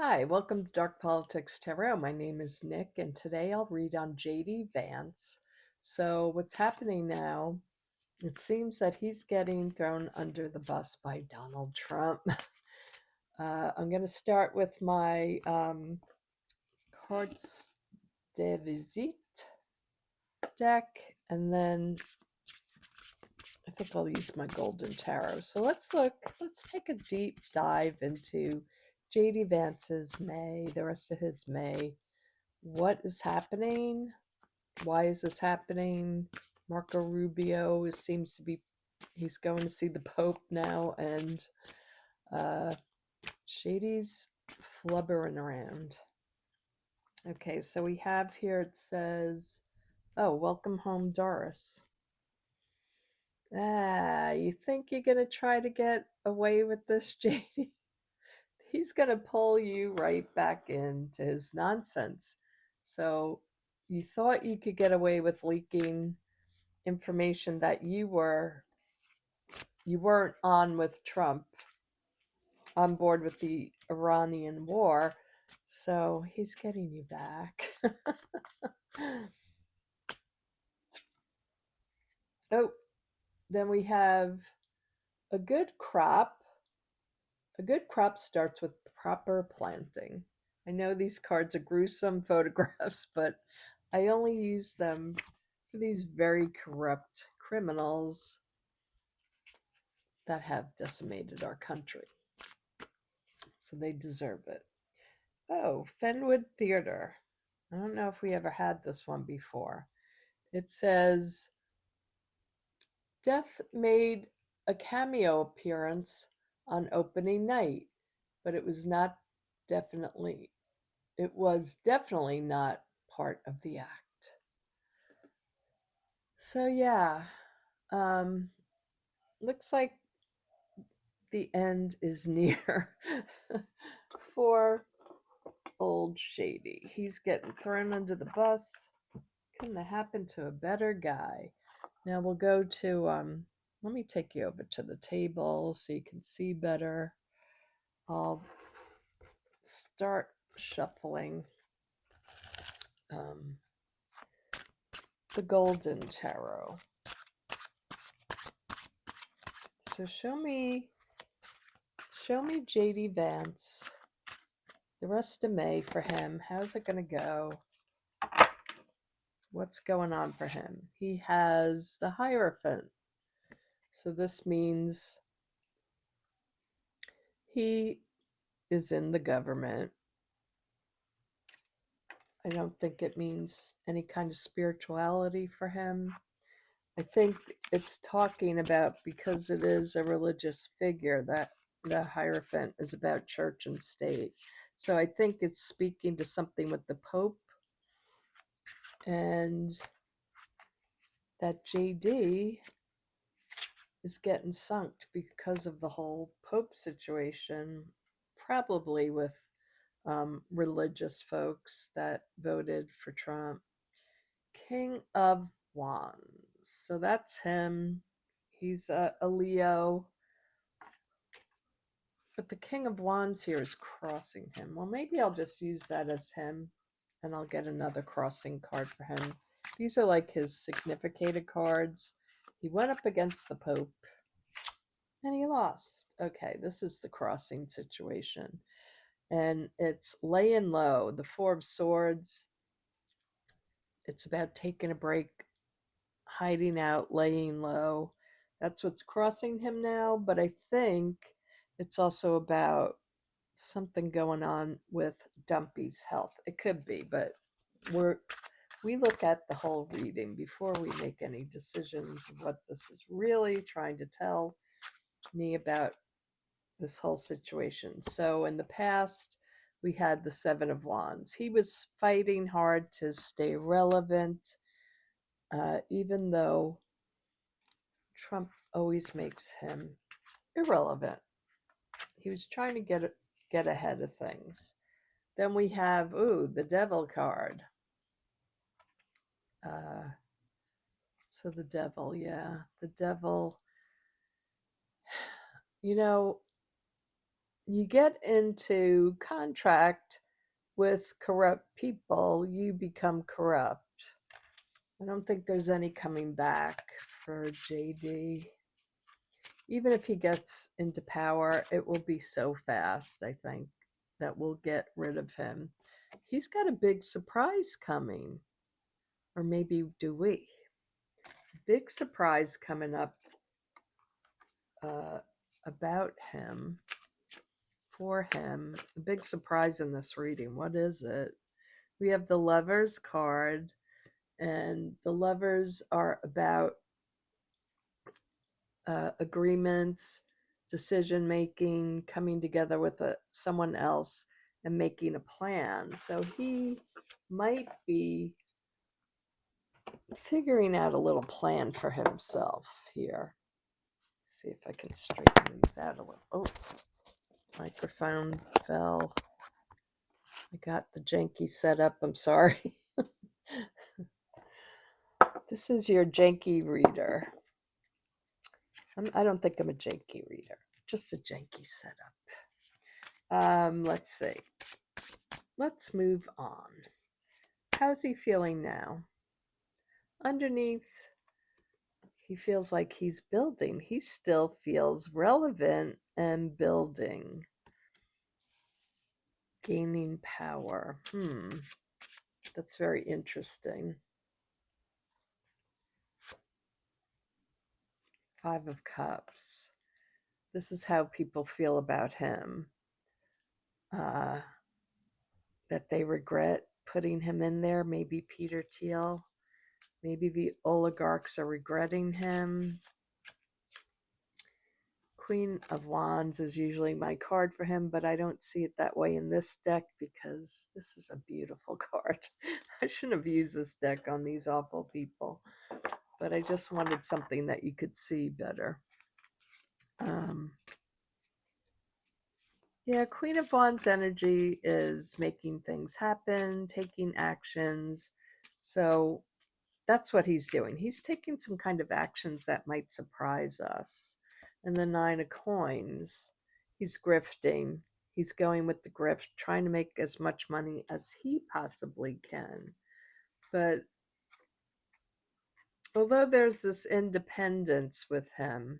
Hi, welcome to Dark Politics Tarot. My name is Nick, and today I'll read on JD Vance. So, what's happening now? It seems that he's getting thrown under the bus by Donald Trump. I'm going to start with my Cards de Visite deck, and then I think I'll use my Golden Tarot. So, let's take a deep dive into JD Vance's May, the rest of his May. What is happening? Why is this happening? Marco Rubio seems to be, he's going to see the Pope now, and Shady's flubbering around. Okay, so we have here, it says, oh, welcome home, Doris. You think you're going to try to get away with this, JD? He's going to pull you right back into his nonsense. So you thought you could get away with leaking information that you weren't on with Trump, on board with the Iranian war, so he's getting you back. Oh, then we have a good crop. A good crop starts with proper planting. I know these cards are gruesome photographs, but I only use them for these very corrupt criminals that have decimated our country. So they deserve it. Oh, Fenwood Theater. I don't know if we ever had this one before. It says, Death made a cameo appearance on opening night, but it was definitely not part of the act. So yeah, um, looks like the end is near for old Shady. He's getting thrown under the bus. Couldn't have happened to a better guy. Now we'll go to, let me take you over to the table so you can see better. I'll start shuffling um, the Golden Tarot. So show me JD Vance, the rest of May for him. How's it going to go? What's going on for him? He has the Hierophant. So this means he is in the government. I don't think it means any kind of spirituality for him. I think it's talking about, because it is a religious figure, that the Hierophant is about church and state. So I think it's speaking to something with the Pope, and that JD is getting sunk because of the whole Pope situation, probably with religious folks that voted for Trump. King of Wands. So that's him. He's a Leo. But the King of Wands here is crossing him. Well, maybe I'll just use that as him, and I'll get another crossing card for him. These are like his significated cards. He went up against the Pope, and he lost. Okay, this is the crossing situation. And it's laying low. The Four of Swords. It's about taking a break, hiding out, laying low. That's what's crossing him now. But I think it's also about something going on with Dumpy's health. It could be, but we look at the whole reading before we make any decisions of what this is really trying to tell me about this whole situation. So in the past, we had the Seven of Wands. He was fighting hard to stay relevant, even though Trump always makes him irrelevant. He was trying to get ahead of things. Then we have, the Devil card. So the Devil, yeah. The Devil, you know, you get into contract with corrupt people, you become corrupt. I don't think there's any coming back for JD. Even if he gets into power, it will be so fast, I think, that we'll get rid of him. He's got a big surprise coming. Or maybe do we? Big surprise coming up about him, for him. A big surprise in this reading. What is it? We have the Lovers card, and the Lovers are about agreements, decision making, coming together with someone else and making a plan. So he might be figuring out a little plan for himself here. See if I can straighten these out a little. Oh, microphone fell. I got the janky set up. I'm sorry. This is your janky reader. I don't think I'm a janky reader, just a janky setup. Let's see. Let's move on. How's he feeling now? Underneath, he feels like he's building. He still feels relevant and building. Gaining power. That's very interesting. 5 of Cups. This is how people feel about him. That they regret putting him in there. Maybe Peter Thiel. Maybe the oligarchs are regretting him. Queen of Wands is usually my card for him, but I don't see it that way in this deck because this is a beautiful card. I shouldn't have used this deck on these awful people, but I just wanted something that you could see better. Yeah, Queen of Wands energy is making things happen, taking actions. So that's what he's doing. He's taking some kind of actions that might surprise us. And the 9 of Coins, he's grifting. He's going with the grift, trying to make as much money as he possibly can. But although there's this independence with him,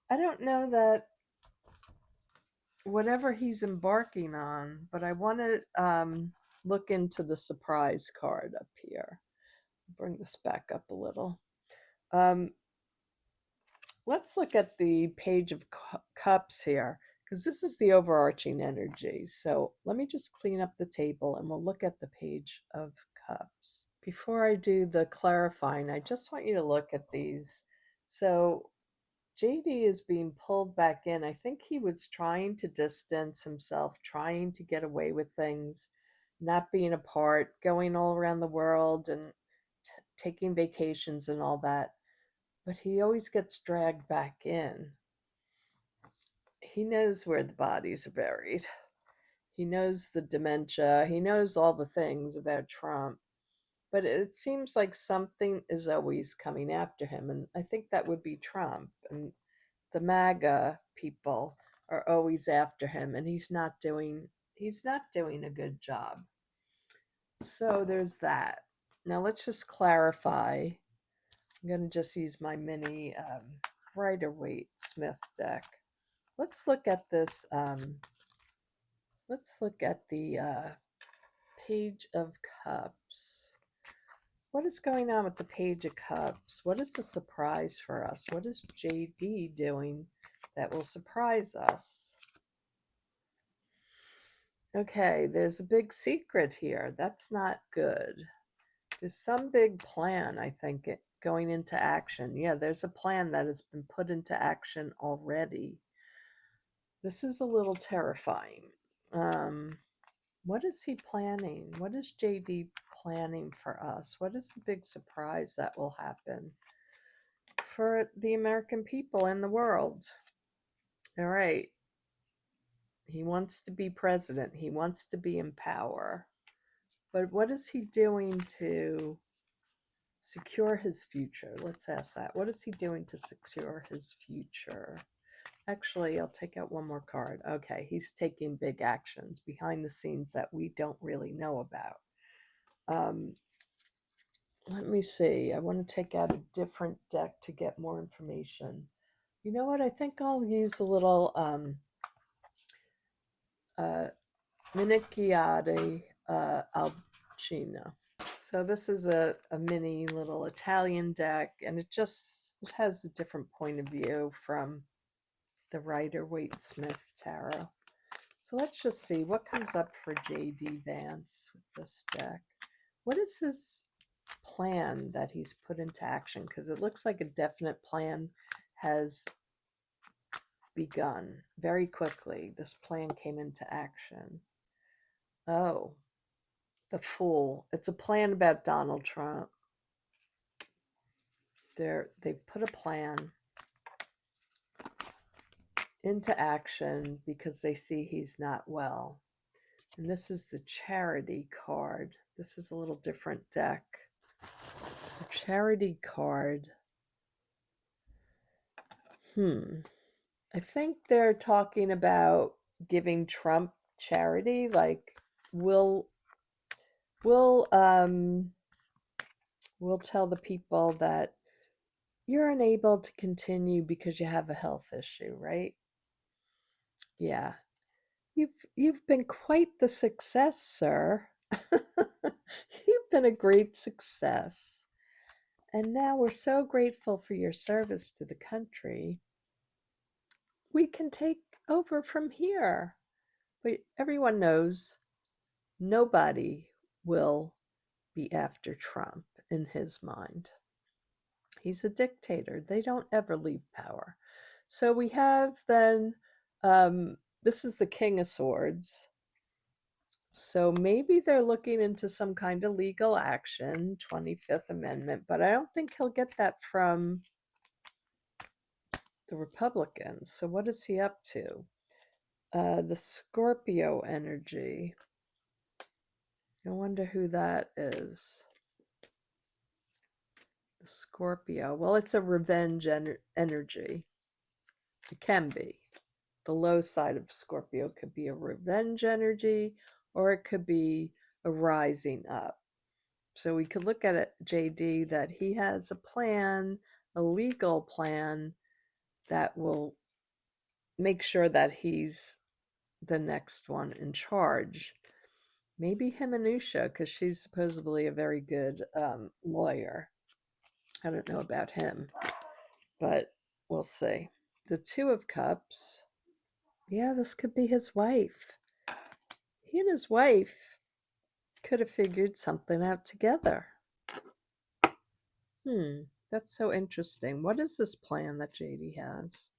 I don't know that whatever he's embarking on, but I want to look into the surprise card up here. Bring this back up a little. Let's look at the Page of Cups here, because this is the overarching energy. So let me just clean up the table and we'll look at the Page of Cups. Before I do the clarifying, I just want you to look at these. So JD is being pulled back in. I think he was trying to distance himself, trying to get away with things, not being apart, going all around the world and taking vacations and all that. But he always gets dragged back in. He knows where the bodies are buried. He knows the dementia. He knows all the things about Trump. But it seems like something is always coming after him. And I think that would be Trump. And the MAGA people are always after him. And he's not doing a good job. So there's that. Now let's just clarify. I'm going to just use my mini Rider-Waite Smith deck. Let's look at this. Let's look at the Page of Cups. What is going on with the Page of Cups? What is the surprise for us? What is JD doing that will surprise us? Okay, there's a big secret here. That's not good. There's some big plan, I think, going into action. Yeah, there's a plan that has been put into action already. This is a little terrifying. What is he planning? What is JD planning for us? What is the big surprise that will happen for the American people and the world? All right. He wants to be president. He wants to be in power. But what is he doing to secure his future? Let's ask that. What is he doing to secure his future? Actually, I'll take out one more card. Okay, he's taking big actions behind the scenes that we don't really know about. Let me see. I want to take out a different deck to get more information. You know what? I think I'll use a little Minchiate Al Cigno. So this is a mini little Italian deck, and it has a different point of view from the Rider Waite Smith Tarot. So let's just see what comes up for JD Vance with this deck. What is his plan that he's put into action? Because it looks like a definite plan has begun very quickly. This plan came into action. Oh, the Fool. It's a plan about Donald Trump. They put a plan into action because they see he's not well. And this is the Charity card. This is a little different deck. The Charity card. I think they're talking about giving Trump charity. Like, we'll tell the people that you're unable to continue because you have a health issue, right? Yeah. You've been quite the success, sir. You've been a great success. And now we're so grateful for your service to the country. We can take over from here. But everyone knows nobody will be after Trump in his mind. He's a dictator. They don't ever leave power. So we have then, this is the King of Swords. So maybe they're looking into some kind of legal action, 25th Amendment, but I don't think he'll get that from the Republicans. So what is he up to? The Scorpio energy. I wonder who that is. The Scorpio. Well, it's a revenge energy. It can be. The low side of Scorpio could be a revenge energy, or it could be a rising up. So we could look at it, JD, that he has a plan, a legal plan that will make sure that he's the next one in charge. Maybe him and Usha, because she's supposedly a very good lawyer. I don't know about him, but we'll see. The Two of Cups. Yeah, this could be his wife. He and his wife could have figured something out together. That's so interesting. What is this plan that JD has?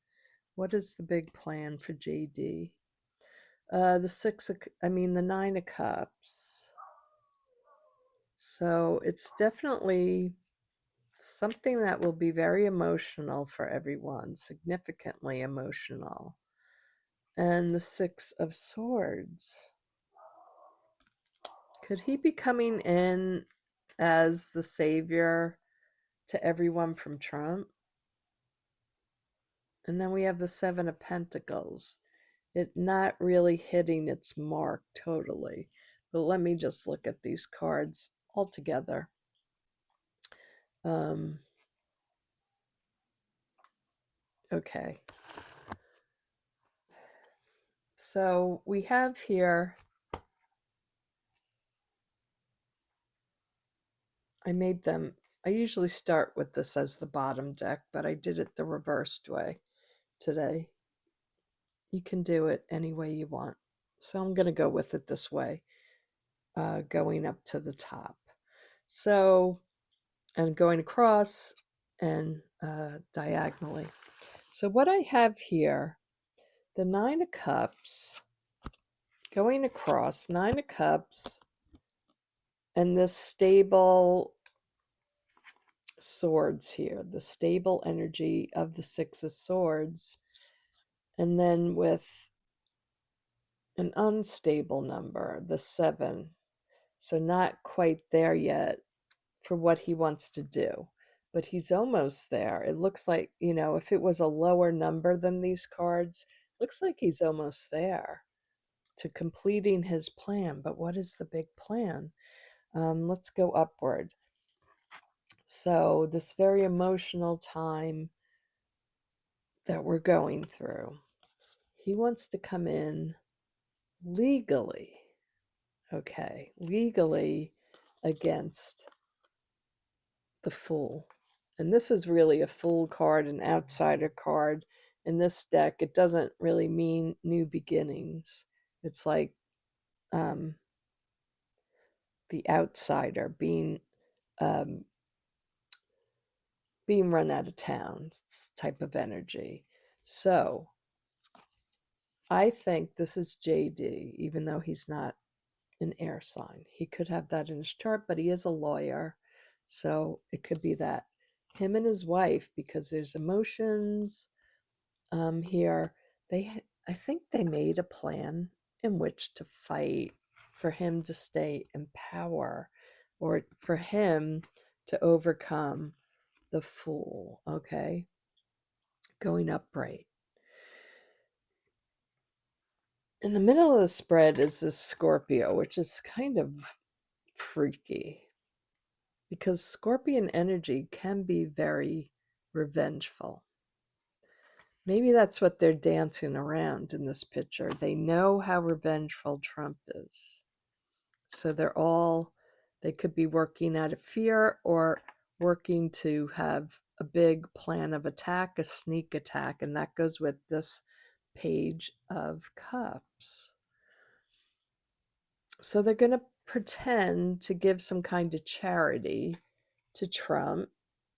What is the big plan for JD? The Nine of Cups. So it's definitely something that will be very emotional for everyone, significantly emotional. And the Six of Swords. Could he be coming in as the savior to everyone from Trump? And then we have the Seven of Pentacles. It not really hitting its mark totally. But let me just look at these cards all together. Okay. So we have here, I usually start with this as the bottom deck, but I did it the reversed way today. You can do it any way you want. So I'm going to go with it this way, going up to the top. So, and going across and diagonally. So what I have here, the Nine of Cups, going across, Nine of Cups, and this stable swords here, the stable energy of the Six of Swords, and then with an unstable number, the 7. So not quite there yet for what he wants to do. but he's almost there. It looks like, if it was a lower number than these cards, looks like he's almost there to completing his plan. But what is the big plan? Let's go upward. So this very emotional time that we're going through, he wants to come in legally. Okay, legally against the Fool. And this is really a Fool card, an outsider card. In this deck, it doesn't really mean new beginnings. It's like the outsider um, being run out of town type of energy. So I think this is JD, even though he's not an air sign. He could have that in his chart, but he is a lawyer. So it could be that him and his wife, because there's emotions here. I think they made a plan in which to fight for him to stay in power, or for him to overcome the Fool. Okay, going upright. In the middle of the spread is this Scorpio, which is kind of freaky, because Scorpion energy can be very revengeful. Maybe that's what they're dancing around in this picture. They know how revengeful Trump is. So they could be working out of fear, or working to have a big plan of attack, a sneak attack, and that goes with this Page of Cups. So they're going to pretend to give some kind of charity to Trump,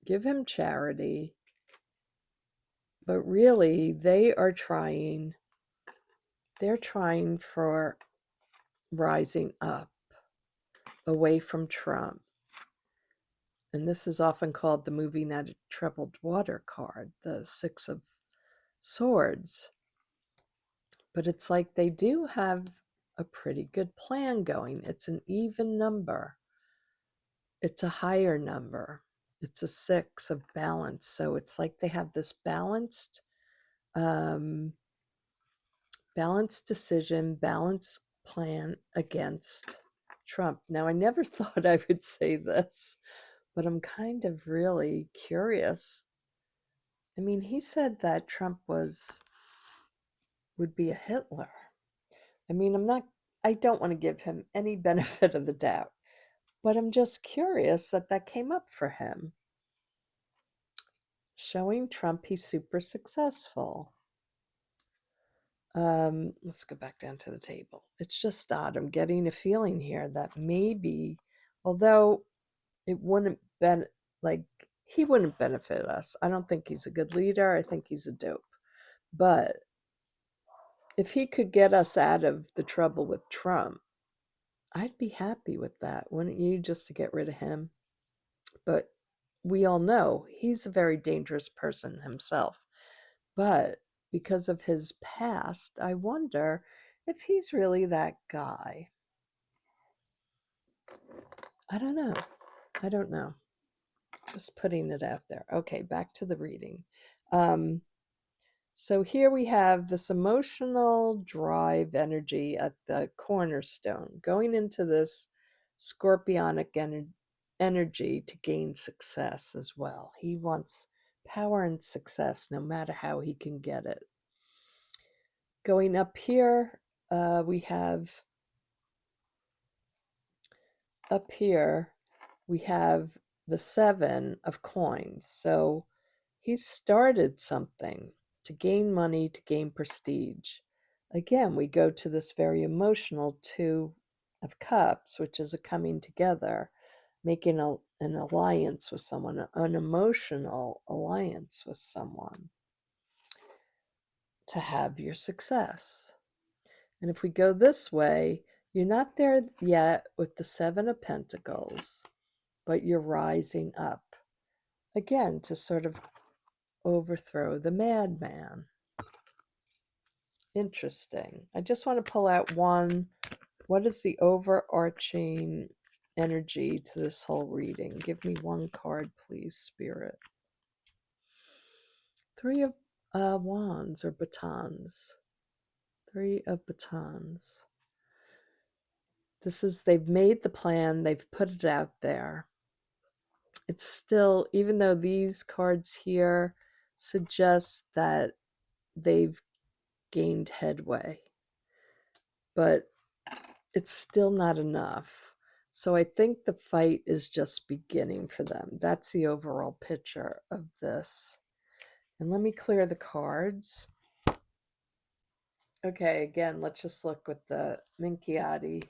give him charity, but really they're trying for rising up away from Trump. And this is often called the moving out of troubled water card, the Six of Swords. But it's like they do have a pretty good plan going. It's an even number. It's a higher number. It's a 6 of balance. So it's like they have this balanced decision, balanced plan against Trump. Now, I never thought I would say this, but I'm kind of really curious. I mean, he said that Trump would be a Hitler. I mean, I don't want to give him any benefit of the doubt, but I'm just curious that came up for him. Showing Trump he's super successful. Let's go back down to the table. It's just odd. I'm getting a feeling here that maybe, although it wouldn't he wouldn't benefit us. I don't think he's a good leader. I think he's a dope. But if he could get us out of the trouble with Trump, I'd be happy with that, wouldn't you, just to get rid of him? But we all know he's a very dangerous person himself. But because of his past, I wonder if he's really that guy. I don't know. I don't know. Just putting it out there. Okay, back to the reading. So here we have this emotional drive energy at the cornerstone, going into this scorpionic energy to gain success as well. He wants power and success no matter how he can get it. Going up here, we have the 7 of coins. So he started something to gain money, to gain prestige. Again, we go to this very emotional 2 of cups, which is a coming together, making an alliance with someone, an emotional alliance with someone to have your success. And if we go this way, you're not there yet with the 7 of Pentacles, but you're rising up again to sort of overthrow the madman. Interesting. I just want to pull out one. What is the overarching energy to this whole reading. Give me one card, please, Spirit. Three of wands or batons. Three of batons. This is, they've made the plan, they've put it out there. It's still, even though these cards here suggest that they've gained headway, but it's still not enough. So I think the fight is just beginning for them. That's the overall picture of this. And let me clear the cards. Okay, again, let's just look with the Minchiate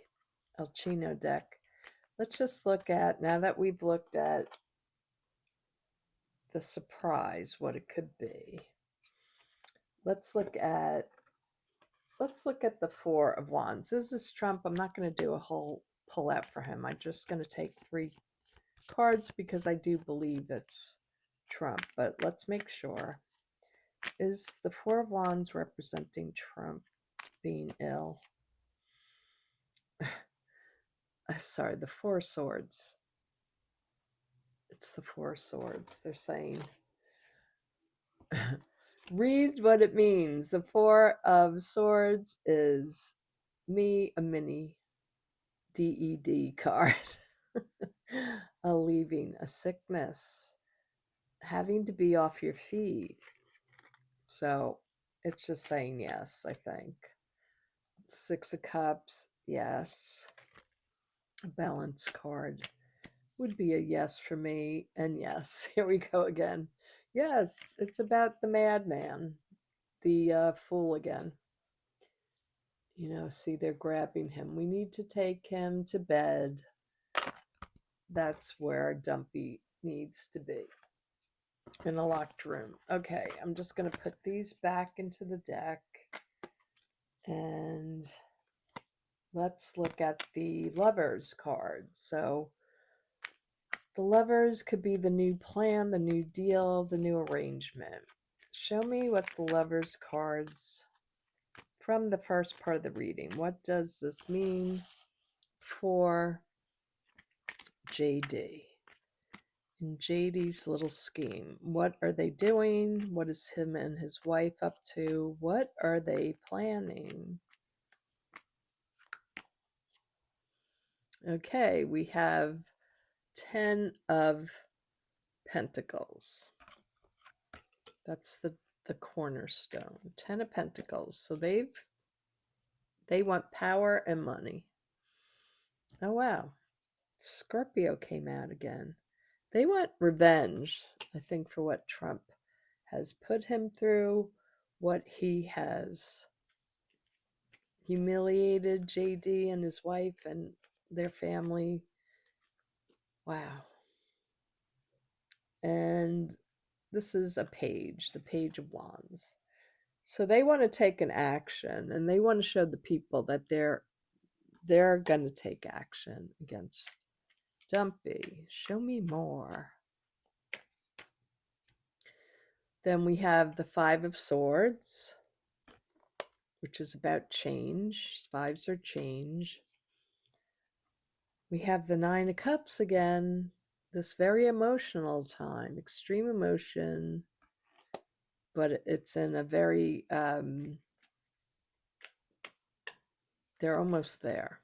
Al Cigno deck. Let's just look at, now that we've looked at the surprise, what it could be. Let's look at the Four of Wands. This is Trump. I'm not going to do a whole pull out for him. I'm just going to take 3 cards because I do believe it's Trump, but let's make sure. Is the Four of Wands representing Trump being ill? Sorry, the Four of Swords. It's the Four of Swords. They're saying, read what it means. The Four of Swords is me, a mini DED card. A leaving, a sickness, having to be off your feet. So it's just saying yes, I think. Six of Cups, yes. A balance card would be a yes for me. And yes, here we go again. Yes, it's about the madman, the fool again. You know, see, they're grabbing him. We need to take him to bed. That's where Dumpy needs to be. In a locked room. Okay, I'm just going to put these back into the deck. And let's look at the Lovers card. So the Lovers could be the new plan, the new deal, the new arrangement. Show me what the Lovers cards from the first part of the reading. What does this mean for JD? In JD's little scheme, what are they doing? What is him and his wife up to? What are they planning? Okay, we have 10 of Pentacles. That's the cornerstone. 10 of Pentacles. So they want power and money. Oh wow. Scorpio came out again. They want revenge, I think, for what Trump has put him through, what he has humiliated JD and his wife and their family. Wow. And this is a page, the Page of Wands. So they want to take an action, and they want to show the people that they're going to take action against Dumpy. Show me more. Then we have the Five of Swords, which is about change. Fives are change. We have the Nine of Cups again. This very emotional time, extreme emotion, but it's in a very, they're almost there.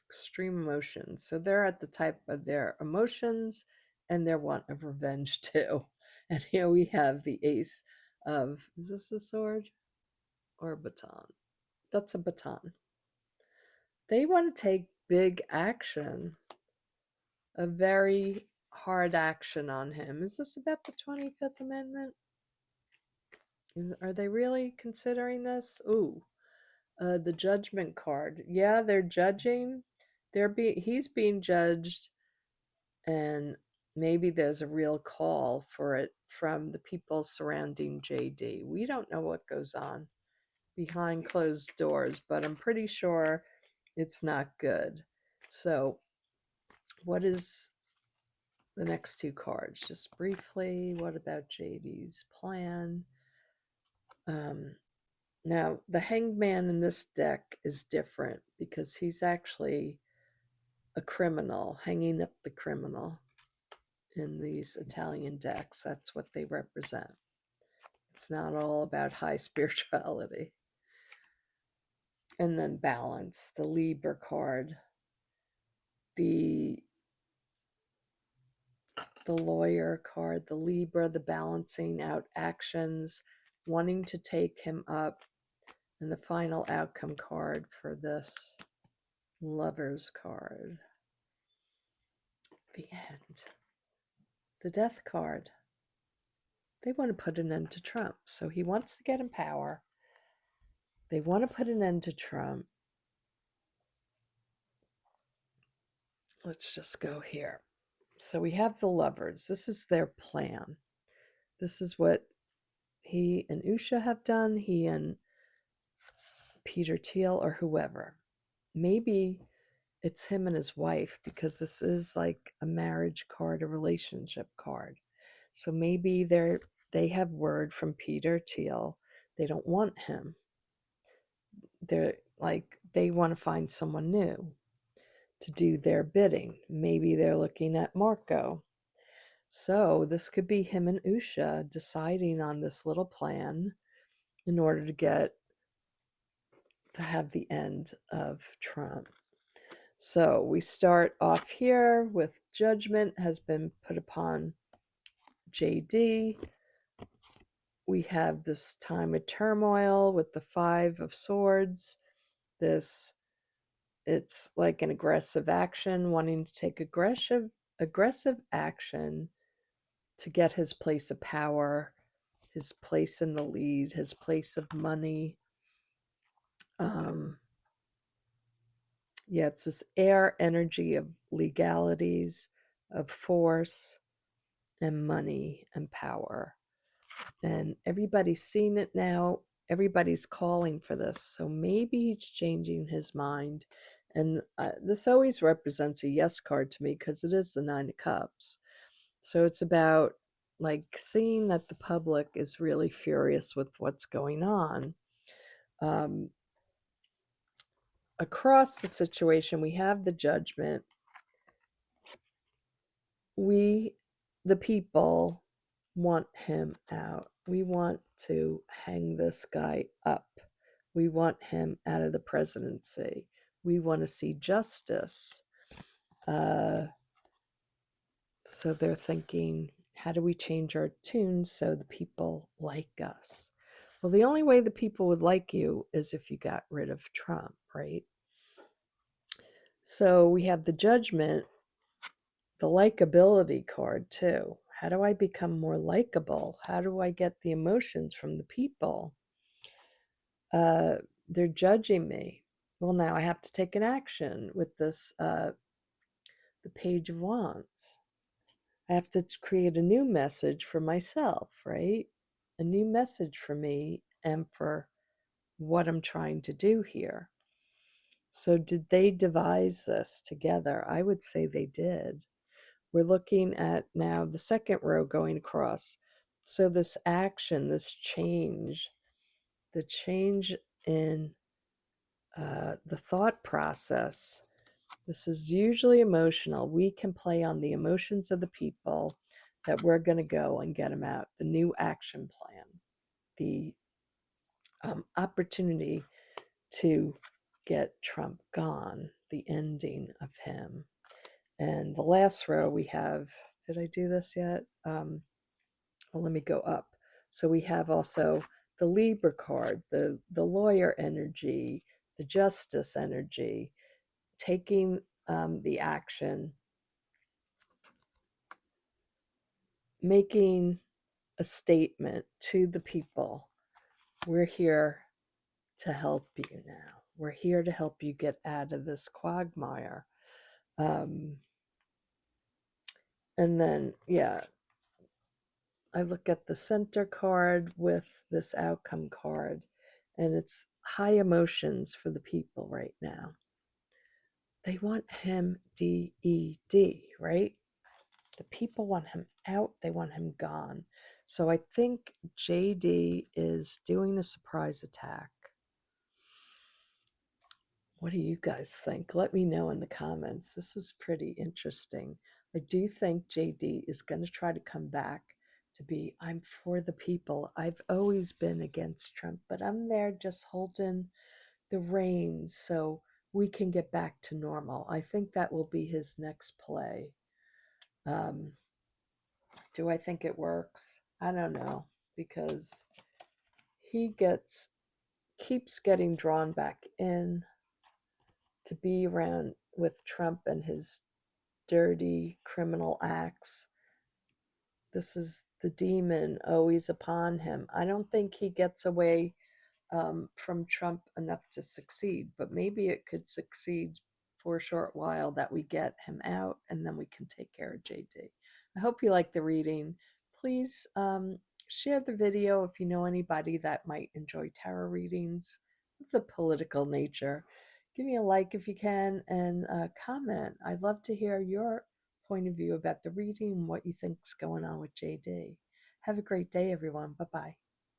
Extreme emotions. So they're at the type of their emotions and their want of revenge too. And here we have the Ace of, is this a sword or a baton? That's a baton. They want to take big action, a very hard action on him. Is this about the 25th Amendment? Are they really considering this? Ooh, the Judgment card. Yeah, they're judging. He's being judged, and maybe there's a real call for it from the people surrounding JD. We don't know what goes on behind closed doors, but I'm pretty sure it's not good. So, what is the next 2 cards? Just briefly, what about JD's plan? Now, the Hanged Man in this deck is different because he's actually a criminal, hanging up the criminal in these Italian decks. That's what they represent. It's not all about high spirituality. And then balance, the Libra card, the lawyer card, the Libra, the balancing out actions, wanting to take him up, and the final outcome card for this Lovers card. The end. The Death card. They want to put an end to Trump. So he wants to get in power. They want to put an end to Trump. Let's just go here. So we have the Lovers. This is their plan. This is what he and Usha have done. He and Peter Thiel or whoever. Maybe it's him and his wife, because this is like a marriage card, a relationship card. So maybe they have word from Peter Thiel. They don't want him. They're like, they want to find someone new to do their bidding. Maybe they're looking at Marco. So this could be him and Usha deciding on this little plan in order to have the end of Trump. So we start off here with judgment has been put upon JD. We have this time of turmoil with the Five of Swords. It's like an aggressive action, wanting to take aggressive action to get his place of power, his place in the lead, his place of money. Yeah, it's this air energy of legalities, of force, and money and power. And everybody's seen it now. Everybody's calling for this. So maybe he's changing his mind. And this always represents a yes card to me, because it is the Nine of Cups. So it's about like seeing that the public is really furious with what's going on. Across the situation, we have the judgment. We, the people, want him out. We want to hang this guy up. We want him out of the presidency. We want to see justice. So they're thinking, how do we change our tune so the people like us? Well, the only way the people would like you is if you got rid of Trump, right? So we have the judgment, the likability card too. How do I become more likable? How do I get the emotions from the people? They're judging me. Well, now I have to take an action with this, the Page of Wands. I have to create a new message for myself, right? A new message for me and for what I'm trying to do here. So did they devise this together? I would say they did. We're looking at now the second row going across. So this action, this change, the change in the thought process, this is usually emotional. We can play on the emotions of the people that we're going to go and get them out. The new action plan, the opportunity to get Trump gone, the ending of him. And the last row we have, did I do this yet? Well, let me go up. So we have also the Libra card, the lawyer energy, the justice energy, taking the action, making a statement to the people. We're here to help you now. We're here to help you get out of this quagmire. And then, yeah, I look at the center card with this outcome card, and it's high emotions for the people right now. They want him DED, right? The people want him out. They want him gone. So I think JD is doing a surprise attack. What do you guys think? Let me know in the comments. This was pretty interesting. I do think JD is going to try to come back to be, I'm for the people. I've always been against Trump, but I'm there just holding the reins so we can get back to normal. I think that will be his next play. Um, do I think it works? I don't know, because he keeps getting drawn back in to be around with Trump and his dirty criminal acts. This is the demon always upon him. I don't think he gets away from Trump enough to succeed, but maybe it could succeed for a short while that we get him out and then we can take care of JD. I hope you like the reading. Please share the video if you know anybody that might enjoy tarot readings of the political nature. Give me a like if you can and comment. I'd love to hear your point of view about the reading and what you think's going on with JD. Have a great day, everyone. Bye bye.